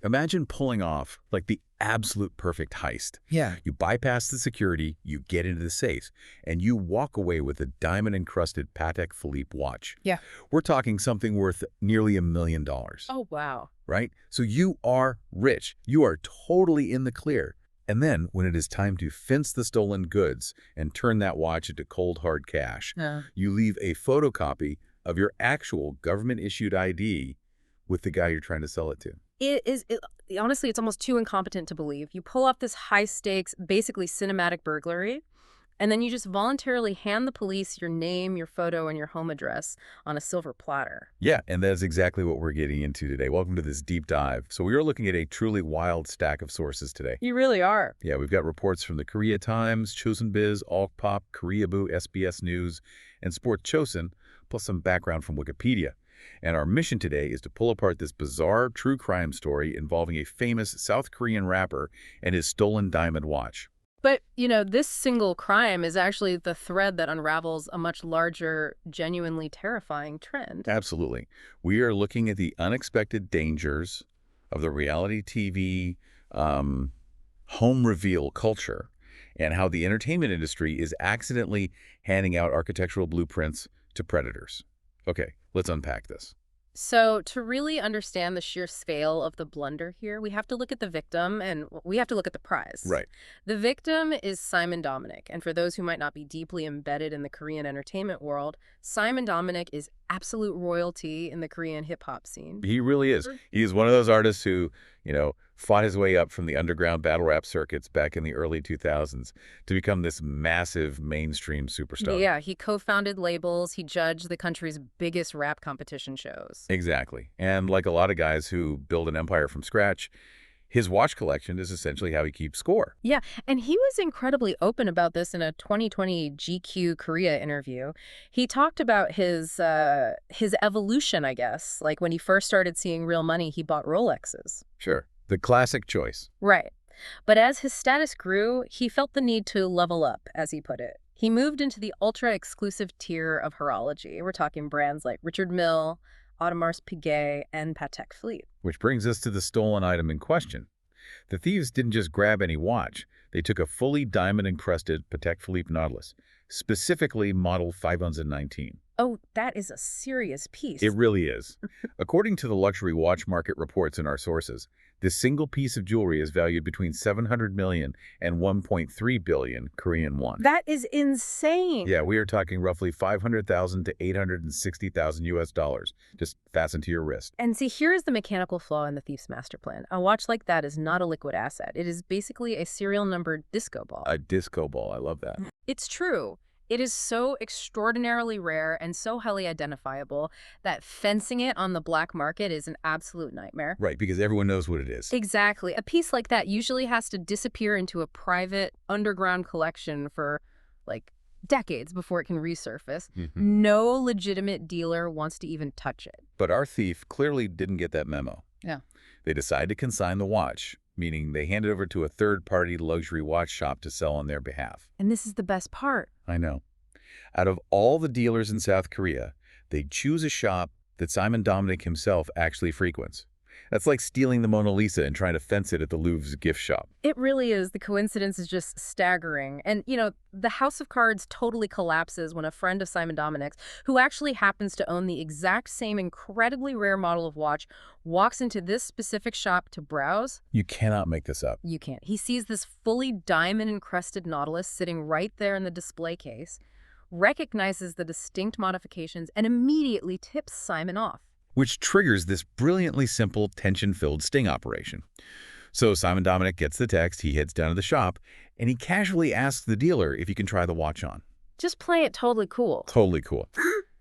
Imagine pulling off like the absolute perfect heist. Yeah. You bypass the security, you get into the safe, and you walk away with a diamond-encrusted Patek Philippe watch. Yeah. We're talking something worth nearly $1 million. Oh, wow. Right? So you are rich. You are totally in the clear. And then, when it is time to fence the stolen goods and turn that watch into cold, hard cash, you leave a photocopy of your actual government-issued ID with the guy you're trying to sell it to. Honestly, it's almost too incompetent to believe. You pull off this high-stakes, basically cinematic burglary, and then you just voluntarily hand the police your name, your photo, and your home address on a silver platter. Yeah, and that's exactly what we're getting into today. Welcome to this deep dive. So we are looking at a truly wild stack of sources today. You really are. Yeah, we've got reports from the Korea Times, Chosun Biz, Alkpop, Koreaboo, SBS News, and Sport Chosun, plus some background from Wikipedia. And our mission today is to pull apart this bizarre true crime story involving a famous South Korean rapper and his stolen diamond watch. But, you know, this single crime is actually the thread that unravels a much larger, genuinely terrifying trend. Absolutely. We are looking at the unexpected dangers of the reality TV home reveal culture and how the entertainment industry is accidentally handing out architectural blueprints to predators. Okay, let's unpack this. So to really understand the sheer scale of the blunder here, we have to look at the victim and we have to look at the prize. Right. The victim is Simon Dominic. And for those who might not be deeply embedded in the Korean entertainment world, Simon Dominic is absolute royalty in the Korean hip-hop scene. He really is. He is one of those artists who, fought his way up from the underground battle rap circuits back in the early 2000s to become this massive mainstream superstar. Yeah, he co-founded labels. He judged the country's biggest rap competition shows. Exactly. And like a lot of guys who build an empire from scratch, his watch collection is essentially how he keeps score. Yeah, and he was incredibly open about this in a 2020 GQ Korea interview. He talked about his evolution, I guess. Like when he first started seeing real money, he bought Rolexes. Sure. The classic choice. Right. But as his status grew, he felt the need to level up, as he put it. He moved into the ultra-exclusive tier of horology. We're talking brands like Richard Mille, Audemars Piguet, and Patek Philippe. Which brings us to the stolen item in question. The thieves didn't just grab any watch. They took a fully diamond-encrusted Patek Philippe Nautilus, specifically model 519. Oh, that is a serious piece. It really is. According to the luxury watch market reports in our sources, this single piece of jewelry is valued between 700 million and 1.3 billion Korean won. That is insane. Yeah, we are talking roughly 500,000 to 860,000 US dollars. Just fasten to your wrist. And see, here is the mechanical flaw in the thief's master plan. A watch like that is not a liquid asset. It is basically a serial numbered disco ball. A disco ball. I love that. It's true. It is so extraordinarily rare and so highly identifiable that fencing it on the black market is an absolute nightmare. Right, because everyone knows what it is. Exactly. A piece like that usually has to disappear into a private underground collection for, like, decades before it can resurface. No legitimate dealer wants to even touch it. But our thief clearly didn't get that memo. Yeah. They decided to consign the watch, meaning they handed it over to a third-party luxury watch shop to sell on their behalf. And this is the best part. I know. Out of all the dealers in South Korea, they'd choose a shop that Simon Dominic himself actually frequents. That's like stealing the Mona Lisa and trying to fence it at the Louvre's gift shop. It really is. The coincidence is just staggering. And, the house of cards totally collapses when a friend of Simon Dominic's, who actually happens to own the exact same incredibly rare model of watch, walks into this specific shop to browse. You cannot make this up. You can't. He sees this fully diamond-encrusted Nautilus sitting right there in the display case, recognizes the distinct modifications, and immediately tips Simon off. Which triggers this brilliantly simple, tension-filled sting operation. So Simon Dominic gets the text, he heads down to the shop, and he casually asks the dealer if he can try the watch on. Just play it totally cool. Totally cool.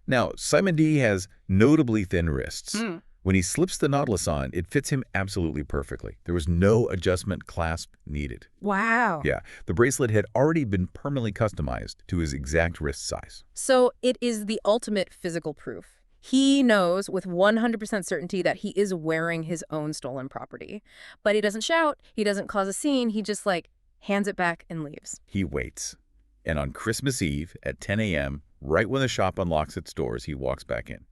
Now, Simon D has notably thin wrists. When he slips the Nautilus on, it fits him absolutely perfectly. There was no adjustment clasp needed. Wow. Yeah, the bracelet had already been permanently customized to his exact wrist size. So it is the ultimate physical proof. He knows with 100% certainty that he is wearing his own stolen property. But he doesn't shout, he doesn't cause a scene, he just hands it back and leaves. He waits. And on Christmas Eve at 10 a.m., right when the shop unlocks its doors, he walks back in.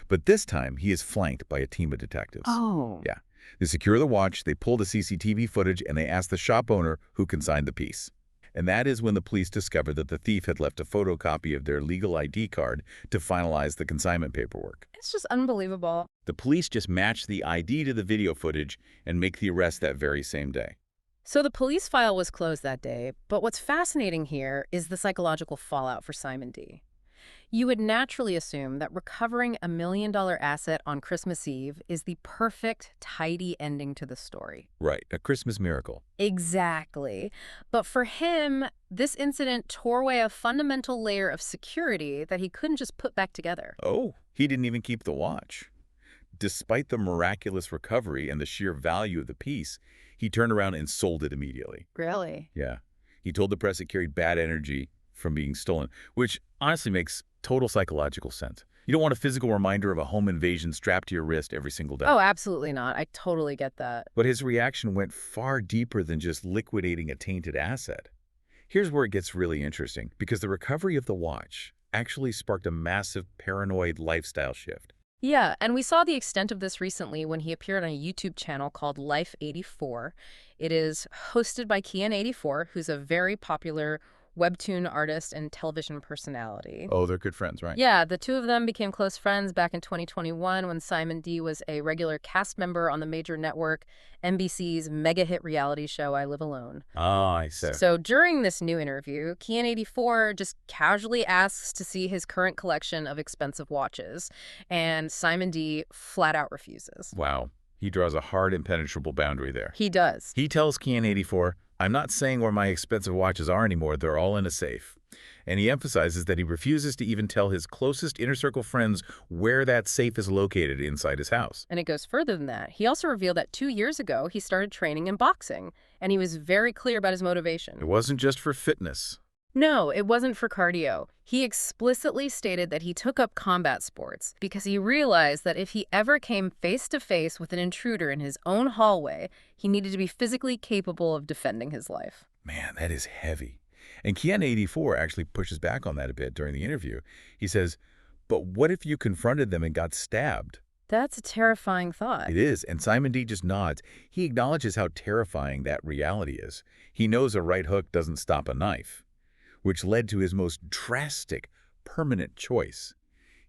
But this time, he is flanked by a team of detectives. Oh. Yeah. They secure the watch, they pull the CCTV footage, and they ask the shop owner who consigned the piece. And that is when the police discover that the thief had left a photocopy of their legal ID card to finalize the consignment paperwork. It's just unbelievable. The police just match the ID to the video footage and make the arrest that very same day. So the police file was closed that day, but what's fascinating here is the psychological fallout for Simon D. You would naturally assume that recovering a $1 million asset on Christmas Eve is the perfect, tidy ending to the story. Right, a Christmas miracle. Exactly. But for him, this incident tore away a fundamental layer of security that he couldn't just put back together. Oh, he didn't even keep the watch. Despite the miraculous recovery and the sheer value of the piece, he turned around and sold it immediately. Really? Yeah. He told the press it carried bad energy from being stolen, which honestly makes total psychological sense. You don't want a physical reminder of a home invasion strapped to your wrist every single day. Oh, absolutely not. I totally get that. But his reaction went far deeper than just liquidating a tainted asset. Here's where it gets really interesting, because the recovery of the watch actually sparked a massive paranoid lifestyle shift. Yeah, and we saw the extent of this recently when he appeared on a YouTube channel called Life84. It is hosted by Kian84, who's a very popular webtoon artist and television personality. Oh, they're good friends, right? Yeah, the two of them became close friends back in 2021 when Simon D was a regular cast member on the major network NBC's mega hit reality show I Live Alone. Oh, I see. So during this new interview, Kian84 just casually asks to see his current collection of expensive watches, and Simon D flat out refuses. Wow. He draws a hard, impenetrable boundary there. He does. He tells Kian84, "I'm not saying where my expensive watches are anymore. They're all in a safe." And he emphasizes that he refuses to even tell his closest inner circle friends where that safe is located inside his house. And it goes further than that. He also revealed that 2 years ago, he started training in boxing, and he was very clear about his motivation. It wasn't just for fitness. No, it wasn't for cardio. He explicitly stated that he took up combat sports because he realized that if he ever came face to face with an intruder in his own hallway, he needed to be physically capable of defending his life. Man, that is heavy. And Kian84 actually pushes back on that a bit during the interview. He says, "But what if you confronted them and got stabbed?" That's a terrifying thought. It is, and Simon D just nods. He acknowledges how terrifying that reality is. He knows a right hook doesn't stop a knife, which led to his most drastic, permanent choice.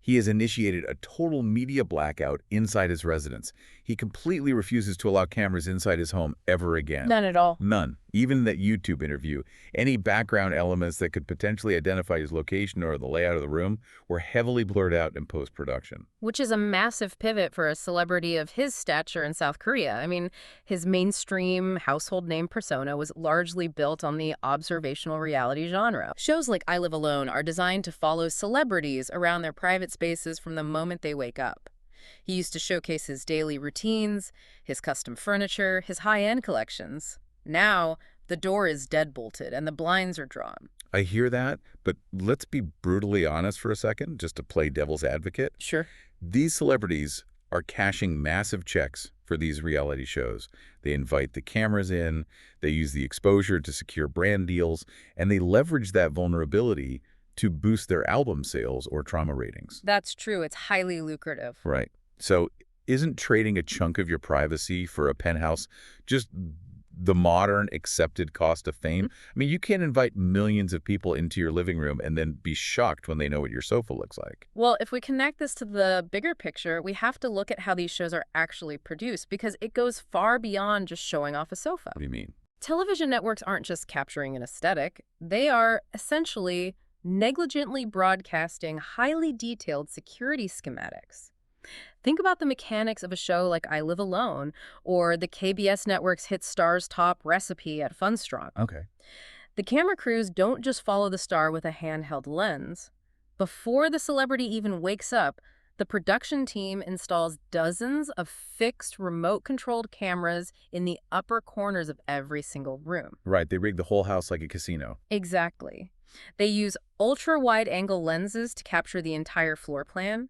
He has initiated a total media blackout inside his residence. He completely refuses to allow cameras inside his home ever again. None at all. None. Even that YouTube interview, any background elements that could potentially identify his location or the layout of the room were heavily blurred out in post-production. Which is a massive pivot for a celebrity of his stature in South Korea. I mean, his mainstream household name persona was largely built on the observational reality genre. Shows like I Live Alone are designed to follow celebrities around their private spaces from the moment they wake up. He used to showcase his daily routines, his custom furniture, his high-end collections. Now, the door is deadbolted and the blinds are drawn. I hear that, but let's be brutally honest for a second, just to play devil's advocate. Sure. These celebrities are cashing massive checks for these reality shows. They invite the cameras in, they use the exposure to secure brand deals, and they leverage that vulnerability to boost their album sales or trauma ratings. That's true. It's highly lucrative. Right. So isn't trading a chunk of your privacy for a penthouse just the modern accepted cost of fame? I mean, you can't invite millions of people into your living room and then be shocked when they know what your sofa looks like. Well, if we connect this to the bigger picture, we have to look at how these shows are actually produced because it goes far beyond just showing off a sofa. What do you mean? Television networks aren't just capturing an aesthetic. They are essentially negligently broadcasting highly detailed security schematics. Think about the mechanics of a show like I Live Alone or the KBS network's hit Star's Top Recipe at Funstrong. Okay. The camera crews don't just follow the star with a handheld lens. Before the celebrity even wakes up, the production team installs dozens of fixed remote-controlled cameras in the upper corners of every single room. Right, they rig the whole house like a casino. Exactly. They use ultra-wide-angle lenses to capture the entire floor plan.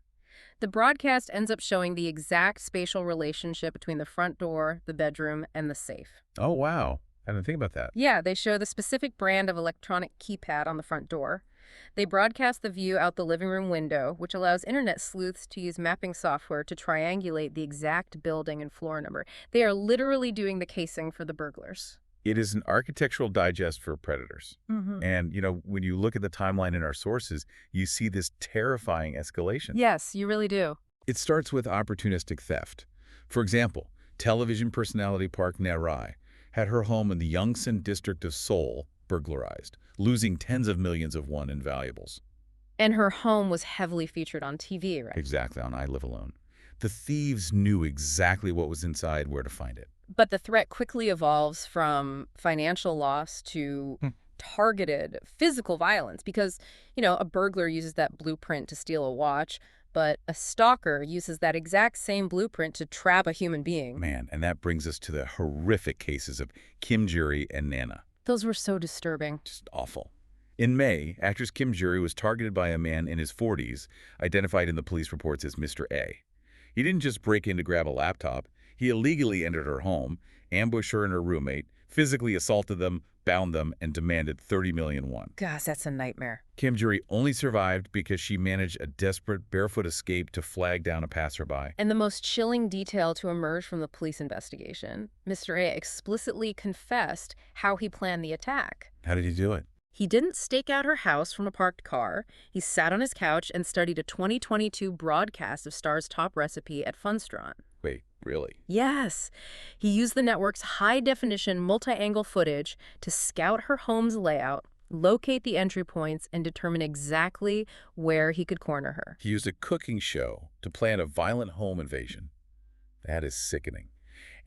The broadcast ends up showing the exact spatial relationship between the front door, the bedroom, and the safe. Oh, wow. I didn't think about that. Yeah, they show the specific brand of electronic keypad on the front door. They broadcast the view out the living room window, which allows internet sleuths to use mapping software to triangulate the exact building and floor number. They are literally doing the casing for the burglars. It is an architectural digest for predators. Mm-hmm. And, when you look at the timeline in our sources, you see this terrifying escalation. Yes, you really do. It starts with opportunistic theft. For example, television personality Park Na-rae had her home in the Yongsan district of Seoul burglarized, losing tens of millions of won in valuables. And her home was heavily featured on TV, right? Exactly, on I Live Alone. The thieves knew exactly what was inside, where to find it. But the threat quickly evolves from financial loss to targeted physical violence because, a burglar uses that blueprint to steal a watch, but a stalker uses that exact same blueprint to trap a human being. Man, and that brings us to the horrific cases of Kim Ji and Nana. Those were so disturbing. Just awful. In May, actress Kim Ji was targeted by a man in his 40s, identified in the police reports as Mr. A. He didn't just break in to grab a laptop. He illegally entered her home, ambushed her and her roommate, physically assaulted them, bound them, and demanded 30 million won. Gosh, that's a nightmare. Kim Ji only survived because she managed a desperate, barefoot escape to flag down a passerby. And the most chilling detail to emerge from the police investigation, Mr. A explicitly confessed how he planned the attack. How did he do it? He didn't stake out her house from a parked car. He sat on his couch and studied a 2022 broadcast of Star's top recipe at Funstron. Wait, really? Yes. He used the network's high-definition multi-angle footage to scout her home's layout, locate the entry points, and determine exactly where he could corner her. He used a cooking show to plan a violent home invasion. That is sickening.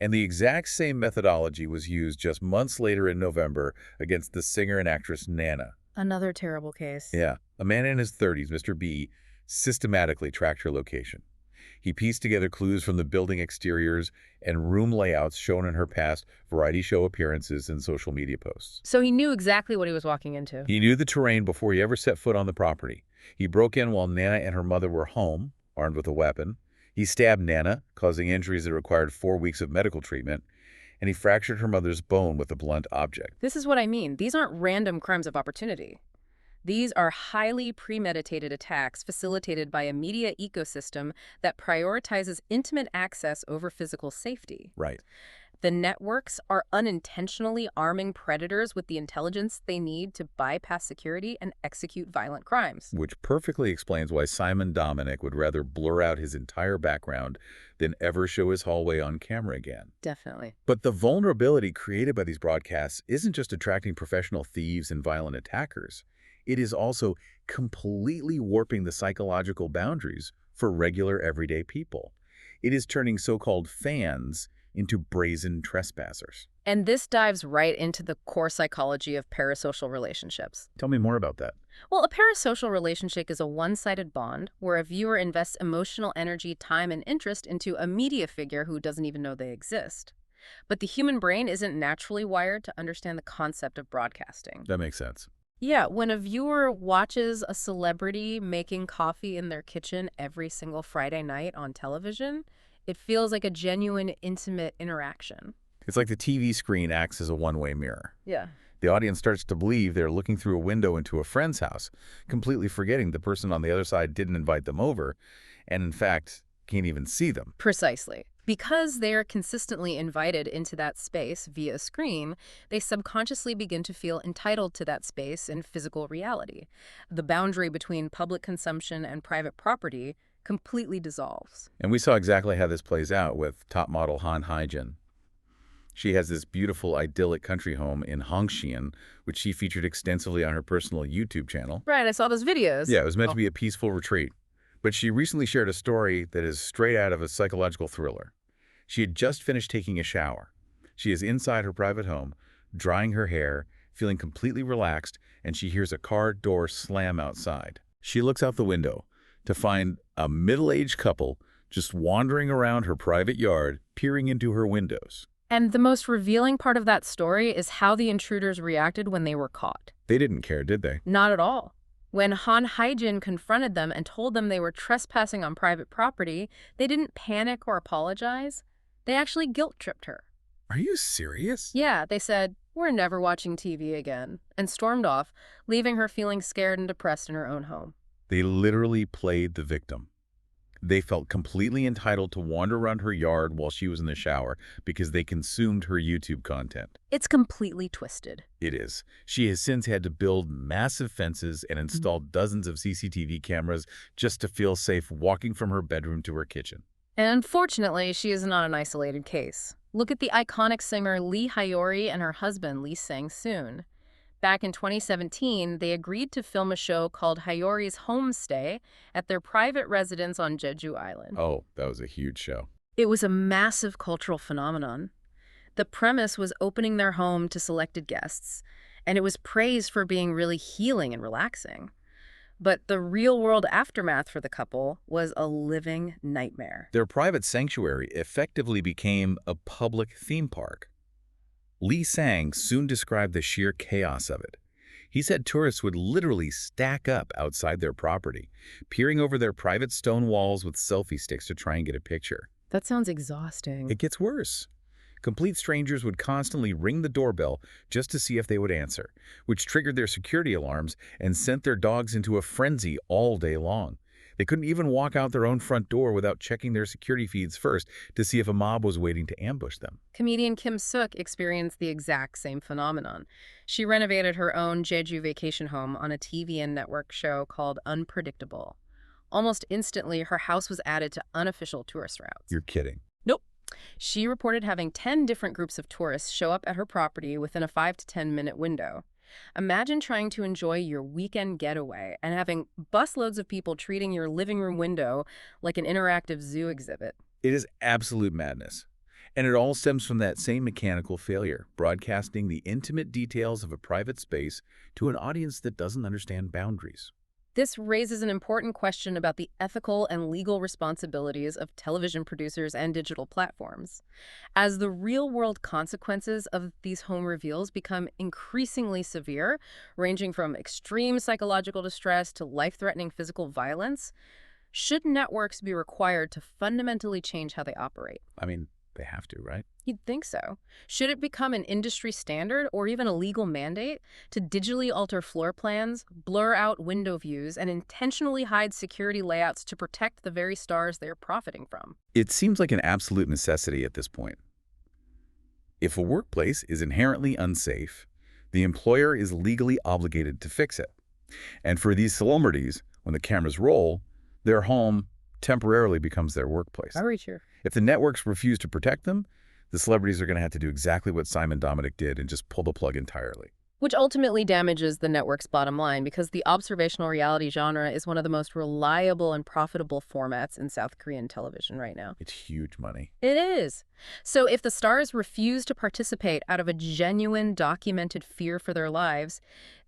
And the exact same methodology was used just months later in November against the singer and actress Nana. Another terrible case. Yeah, a man in his 30s, Mr. B, systematically tracked her location. He pieced together clues from the building exteriors and room layouts shown in her past variety show appearances and social media posts. So he knew exactly what he was walking into. He knew the terrain before he ever set foot on the property. He broke in while Nana and her mother were home, armed with a weapon. He stabbed Nana, causing injuries that required 4 weeks of medical treatment, and he fractured her mother's bone with a blunt object. This is what I mean. These aren't random crimes of opportunity. These are highly premeditated attacks facilitated by a media ecosystem that prioritizes intimate access over physical safety. Right. The networks are unintentionally arming predators with the intelligence they need to bypass security and execute violent crimes. Which perfectly explains why Simon Dominic would rather blur out his entire background than ever show his hallway on camera again. Definitely. But the vulnerability created by these broadcasts isn't just attracting professional thieves and violent attackers. It is also completely warping the psychological boundaries for regular everyday people. It is turning so-called fans into brazen trespassers. And this dives right into the core psychology of parasocial relationships. Tell me more about that. Well, a parasocial relationship is a one-sided bond where a viewer invests emotional energy, time, and interest into a media figure who doesn't even know they exist. But the human brain isn't naturally wired to understand the concept of broadcasting. That makes sense. Yeah, when a viewer watches a celebrity making coffee in their kitchen every single Friday night on television, it feels like a genuine, intimate interaction. It's like the TV screen acts as a one-way mirror. Yeah. The audience starts to believe they're looking through a window into a friend's house, completely forgetting the person on the other side didn't invite them over, and in fact, can't even see them. Precisely. Because they're consistently invited into that space via a screen, they subconsciously begin to feel entitled to that space in physical reality. The boundary between public consumption and private property completely dissolves. And we saw exactly how this plays out with top model Hye-jin. She has this beautiful, idyllic country home in Hongxian, which she featured extensively on her personal YouTube channel. Right, I saw those videos. Yeah, it was meant to be a peaceful retreat. But she recently shared a story that is straight out of a psychological thriller. She had just finished taking a shower. She is inside her private home, drying her hair, feeling completely relaxed, and she hears a car door slam outside. She looks out the window to find a middle-aged couple just wandering around her private yard, peering into her windows. And the most revealing part of that story is how the intruders reacted when they were caught. They didn't care, did they? Not at all. When Hye-jin confronted them and told them they were trespassing on private property, they didn't panic or apologize. They actually guilt-tripped her. Are you serious? Yeah, they said, "We're never watching TV again," and stormed off, leaving her feeling scared and depressed in her own home. They literally played the victim. They felt completely entitled to wander around her yard while she was in the shower because they consumed her YouTube content. It's completely twisted. It is. She has since had to build massive fences and install dozens of CCTV cameras just to feel safe walking from her bedroom to her kitchen. And unfortunately, she is not an isolated case. Look at the iconic singer Lee Hyori and her husband Lee Sang-soon. Back in 2017, they agreed to film a show called Hyori's Homestay at their private residence on Jeju Island. Oh, that was a huge show. It was a massive cultural phenomenon. The premise was opening their home to selected guests, and it was praised for being really healing and relaxing. But the real-world aftermath for the couple was a living nightmare. Their private sanctuary effectively became a public theme park. Lee Sang soon described the sheer chaos of it. He said tourists would literally stack up outside their property, peering over their private stone walls with selfie sticks to try and get a picture. That sounds exhausting. It gets worse. Complete strangers would constantly ring the doorbell just to see if they would answer, which triggered their security alarms and sent their dogs into a frenzy all day long. They couldn't even walk out their own front door without checking their security feeds first to see if a mob was waiting to ambush them. Comedian Kim Suk experienced the exact same phenomenon. She renovated her own Jeju vacation home on a TVN network show called Unpredictable. Almost instantly, her house was added to unofficial tourist routes. You're kidding. Nope. She reported having 10 different groups of tourists show up at her property within a 5 to 10 minute window. Imagine trying to enjoy your weekend getaway and having busloads of people treating your living room window like an interactive zoo exhibit. It is absolute madness. And it all stems from that same mechanical failure, broadcasting the intimate details of a private space to an audience that doesn't understand boundaries. This raises an important question about the ethical and legal responsibilities of television producers and digital platforms. As the real-world consequences of these home reveals become increasingly severe, ranging from extreme psychological distress to life-threatening physical violence, should networks be required to fundamentally change how they operate? I mean, they have to, right? You'd think so. Should it become an industry standard or even a legal mandate to digitally alter floor plans, blur out window views, and intentionally hide security layouts to protect the very stars they're profiting from? It seems like an absolute necessity at this point. If a workplace is inherently unsafe, the employer is legally obligated to fix it. And for these celebrities, when the cameras roll, their home temporarily becomes their workplace. Very true. If the networks refuse to protect them, the celebrities are going to have to do exactly what Simon Dominic did and just pull the plug entirely. Which ultimately damages the network's bottom line because the observational reality genre is one of the most reliable and profitable formats in South Korean television right now. It's huge money. It is. So if the stars refuse to participate out of a genuine, documented fear for their lives,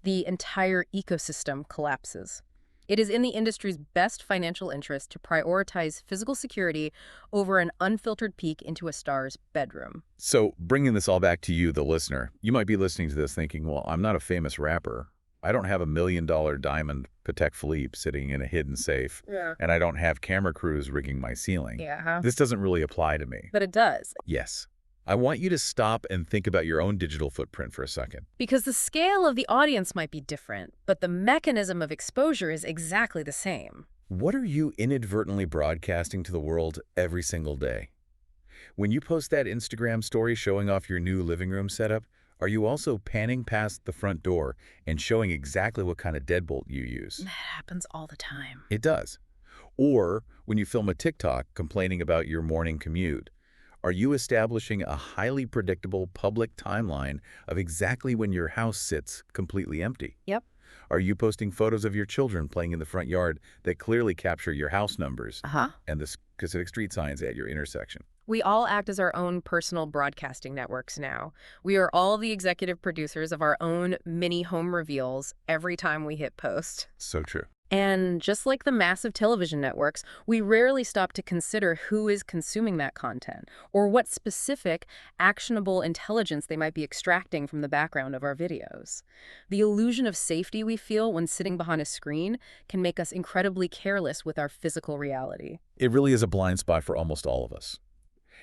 the entire ecosystem collapses. It is in the industry's best financial interest to prioritize physical security over an unfiltered peek into a star's bedroom. So bringing this all back to you, the listener, you might be listening to this thinking, well, I'm not a famous rapper. I don't have $1 million diamond Patek Philippe sitting in a hidden safe. Yeah. And I don't have camera crews rigging my ceiling. Yeah. This doesn't really apply to me. But it does. Yes. I want you to stop and think about your own digital footprint for a second. Because the scale of the audience might be different, but the mechanism of exposure is exactly the same. What are you inadvertently broadcasting to the world every single day? When you post that Instagram story showing off your new living room setup, are you also panning past the front door and showing exactly what kind of deadbolt you use? That happens all the time. It does. Or when you film a TikTok complaining about your morning commute, are you establishing a highly predictable public timeline of exactly when your house sits completely empty? Yep. Are you posting photos of your children playing in the front yard that clearly capture your house numbers and the specific street signs at your intersection? We all act as our own personal broadcasting networks now. We are all the executive producers of our own mini home reveals every time we hit post. So true. And just like the massive television networks, we rarely stop to consider who is consuming that content or what specific, actionable intelligence they might be extracting from the background of our videos. The illusion of safety we feel when sitting behind a screen can make us incredibly careless with our physical reality. It really is a blind spot for almost all of us.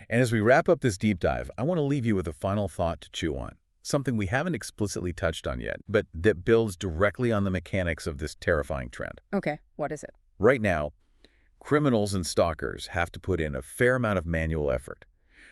And as we wrap up this deep dive, I want to leave you with a final thought to chew on. something we haven't explicitly touched on yet, but that builds directly on the mechanics of this terrifying trend. Okay, what is it? Right now, criminals and stalkers have to put in a fair amount of manual effort.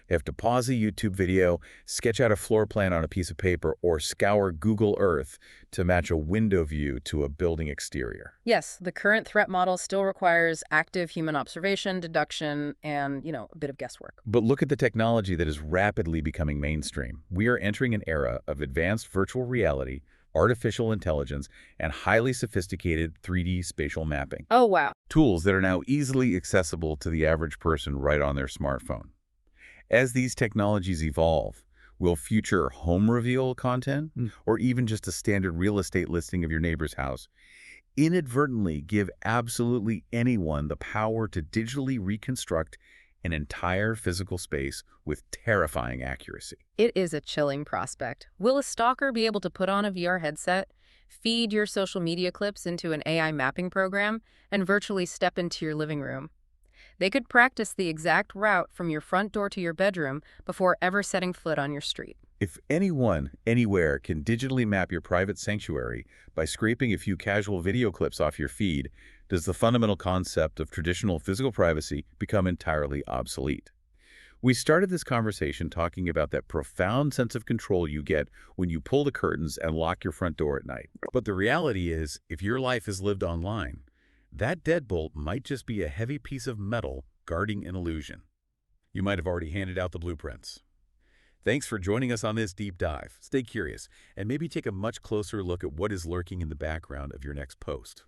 They have to pause a YouTube video, sketch out a floor plan on a piece of paper, or scour Google Earth to match a window view to a building exterior. Yes, the current threat model still requires active human observation, deduction, and, a bit of guesswork. But look at the technology that is rapidly becoming mainstream. We are entering an era of advanced virtual reality, artificial intelligence, and highly sophisticated 3D spatial mapping. Oh, wow. Tools that are now easily accessible to the average person right on their smartphone. As these technologies evolve, will future home reveal content, or even just a standard real estate listing of your neighbor's house, inadvertently give absolutely anyone the power to digitally reconstruct an entire physical space with terrifying accuracy? It is a chilling prospect. Will a stalker be able to put on a VR headset, feed your social media clips into an AI mapping program, and virtually step into your living room? They could practice the exact route from your front door to your bedroom before ever setting foot on your street. If anyone, anywhere, can digitally map your private sanctuary by scraping a few casual video clips off your feed, does the fundamental concept of traditional physical privacy become entirely obsolete? We started this conversation talking about that profound sense of control you get when you pull the curtains and lock your front door at night. But the reality is, if your life is lived online, that deadbolt might just be a heavy piece of metal guarding an illusion. You might have already handed out the blueprints. Thanks for joining us on this deep dive. Stay curious and maybe take a much closer look at what is lurking in the background of your next post.